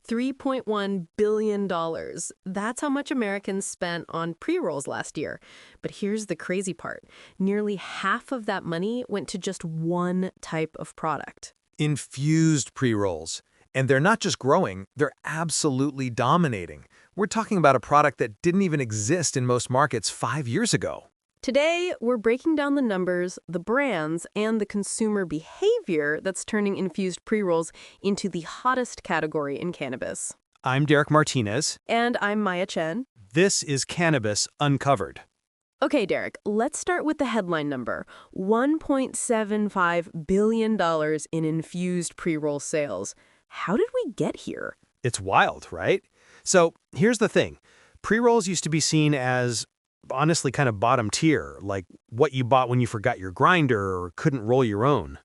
$3.1 billion. That's how much Americans spent on pre-rolls last year. But here's the crazy part. Nearly half of that money went to just one type of product. Infused pre-rolls. And they're not just growing, they're absolutely dominating. We're talking about a product that didn't even exist in most markets 5 years ago. Today, we're breaking down the numbers, the brands, and the consumer behavior that's turning infused pre-rolls into the hottest category in cannabis. I'm Derek Martinez. And I'm Maya Chen. This is Cannabis Uncovered. Okay, Derek, let's start with the headline number. $1.75 billion in infused pre-roll sales. How did we get here? It's wild, right? So here's the thing. Pre-rolls used to be seen as honestly kind of bottom tier, like what you bought when you forgot your grinder or couldn't roll your own.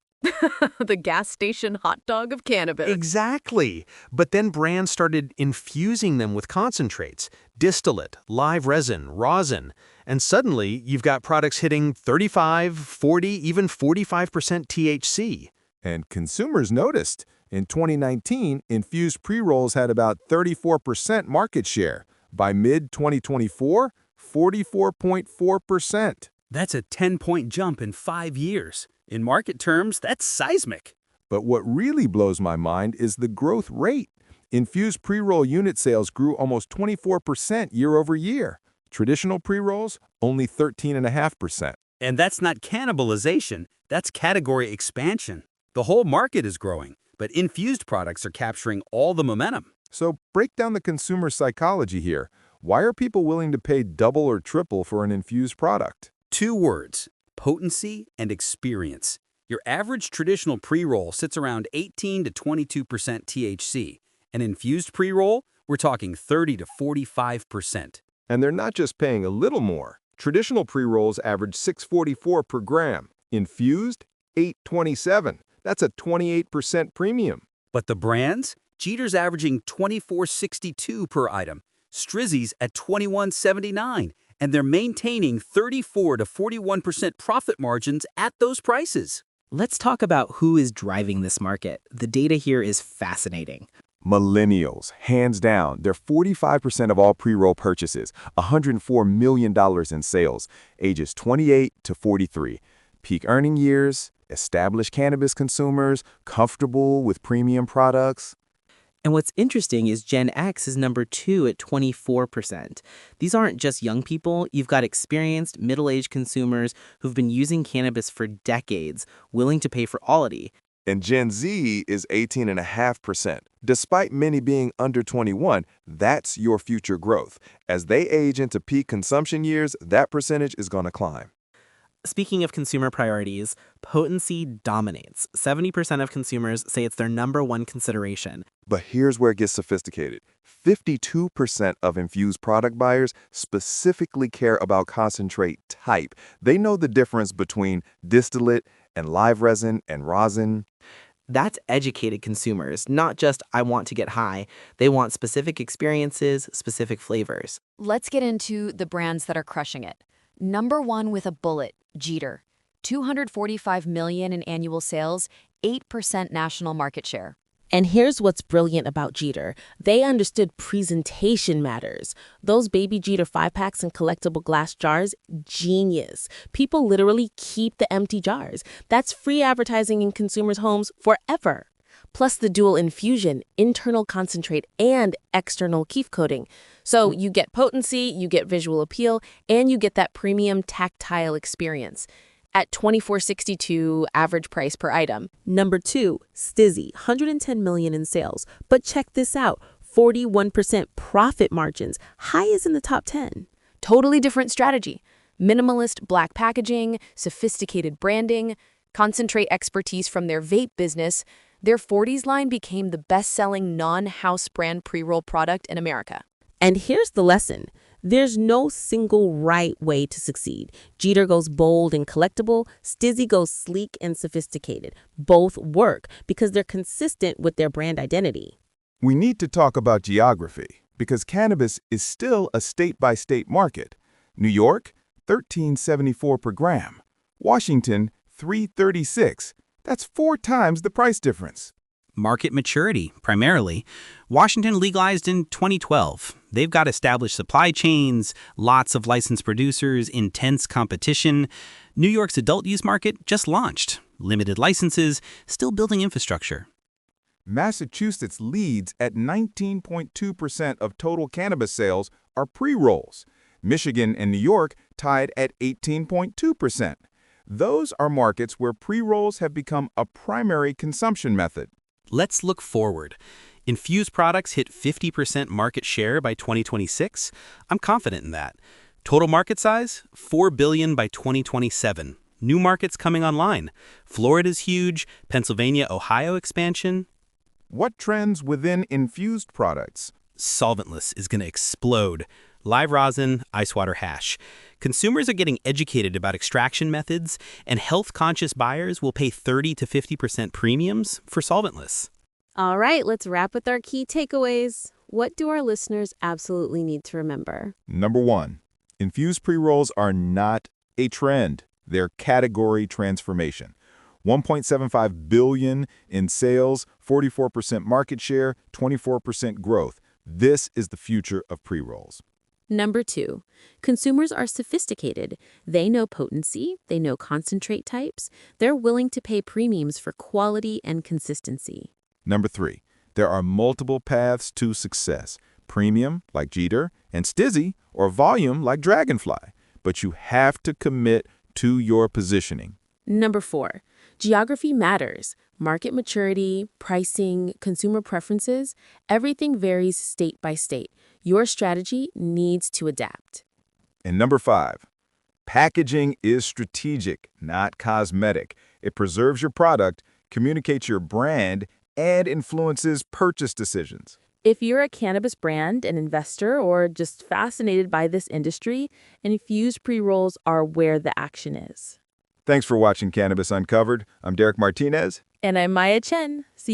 The gas station hot dog of cannabis. Exactly. But then brands started infusing them with concentrates, distillate, live resin, rosin, and suddenly you've got products hitting 35, 40, even 45% THC. And consumers noticed. In 2019, infused pre-rolls had about 34% market share. By mid-2024, 44.4%. That's a 10-point jump in 5 years. In market terms, that's seismic. But what really blows my mind is the growth rate. Infused pre-roll unit sales grew almost 24% year over year. Traditional pre-rolls, only 13.5%. And that's not cannibalization, that's category expansion. The whole market is growing, but infused products are capturing all the momentum. So break down the consumer psychology here. Why are people willing to pay double or triple for an infused product? 2 words, potency and experience. Your average traditional pre-roll sits around 18 to 22% THC. An infused pre-roll, we're talking 30 to 45%. And they're not just paying a little more. Traditional pre-rolls average $6.44 per gram. Infused, $8.27. That's a 28% premium. But the brands? Jeter's averaging $24.62 per item. Strizzy's at $21.79, and they're maintaining 34 to 41% profit margins at those prices. Let's talk about who is driving this market. The data here is fascinating. Millennials, hands down, they're 45% of all pre-roll purchases, $104 million in sales, ages 28 to 43. Peak earning years, established cannabis consumers, comfortable with premium products. And what's interesting is Gen X is number 2 at 24%. These aren't just young people. You've got experienced, middle-aged consumers who've been using cannabis for decades, willing to pay for quality. And Gen Z is 18.5%. Despite many being under 21, that's your future growth. As they age into peak consumption years, that percentage is going to climb. Speaking of consumer priorities, potency dominates. 70% of consumers say it's their number one consideration. But here's where it gets sophisticated. 52% of infused product buyers specifically care about concentrate type. They know the difference between distillate and live resin and rosin. That's educated consumers, not just I want to get high. They want specific experiences, specific flavors. Let's get into the brands that are crushing it. Number 1 with a bullet, Jeter. $245 million in annual sales, 8% national market share. And here's what's brilliant about Jeter. They understood presentation matters. Those baby Jeter 5-packs and collectible glass jars, genius. People literally keep the empty jars. That's free advertising in consumers' homes forever. Plus the dual infusion, internal concentrate, and external keef coating. So you get potency, you get visual appeal, and you get that premium tactile experience. At $24.62 average price per item. Number 2, Stizzy, $110 million in sales. But check this out, 41% profit margins, highest in the top 10. Totally different strategy. Minimalist black packaging, sophisticated branding, concentrate expertise from their vape business. Their 40s line became the best-selling non-house brand pre-roll product in America. And here's the lesson. There's no single right way to succeed. Jeter goes bold and collectible. Stizzy goes sleek and sophisticated. Both work because they're consistent with their brand identity. We need to talk about geography because cannabis is still a state-by-state market. New York, $13.74 per gram. Washington, $3.36. That's 4 times the price difference. Market maturity, primarily. Washington legalized in 2012. They've got established supply chains, lots of licensed producers, intense competition. New York's adult use market just launched. Limited licenses, still building infrastructure. Massachusetts leads at 19.2% of total cannabis sales are pre-rolls. Michigan and New York tied at 18.2%. Those are markets where pre-rolls have become a primary consumption method. Let's look forward. Infused products hit 50% market share by 2026. I'm confident in that. Total market size, $4 billion by 2027. New markets coming online. Florida's huge, Pennsylvania, Ohio expansion. What trends within infused products? Solventless is going to explode. Live rosin, ice water hash. Consumers are getting educated about extraction methods, and health-conscious buyers will pay 30 to 50% premiums for solventless. All right, let's wrap with our key takeaways. What do our listeners absolutely need to remember? Number 1, infused pre-rolls are not a trend. They're category transformation. $1.75 billion in sales, 44% market share, 24% growth. This is the future of pre-rolls. Number 2, consumers are sophisticated. They know potency, they know concentrate types, they're willing to pay premiums for quality and consistency. Number 3, there are multiple paths to success. Premium, like Jeter, and Stizzy, or volume, like Dragonfly. But you have to commit to your positioning. Number 4, geography matters. Market maturity, pricing, consumer preferences, everything varies state by state. Your strategy needs to adapt. And number 5, packaging is strategic, not cosmetic. It preserves your product, communicates your brand, and influences purchase decisions. If you're a cannabis brand, an investor, or just fascinated by this industry, infused pre-rolls are where the action is. Thanks for watching Cannabis Uncovered. I'm Derek Martinez. And I'm Maya Chen. See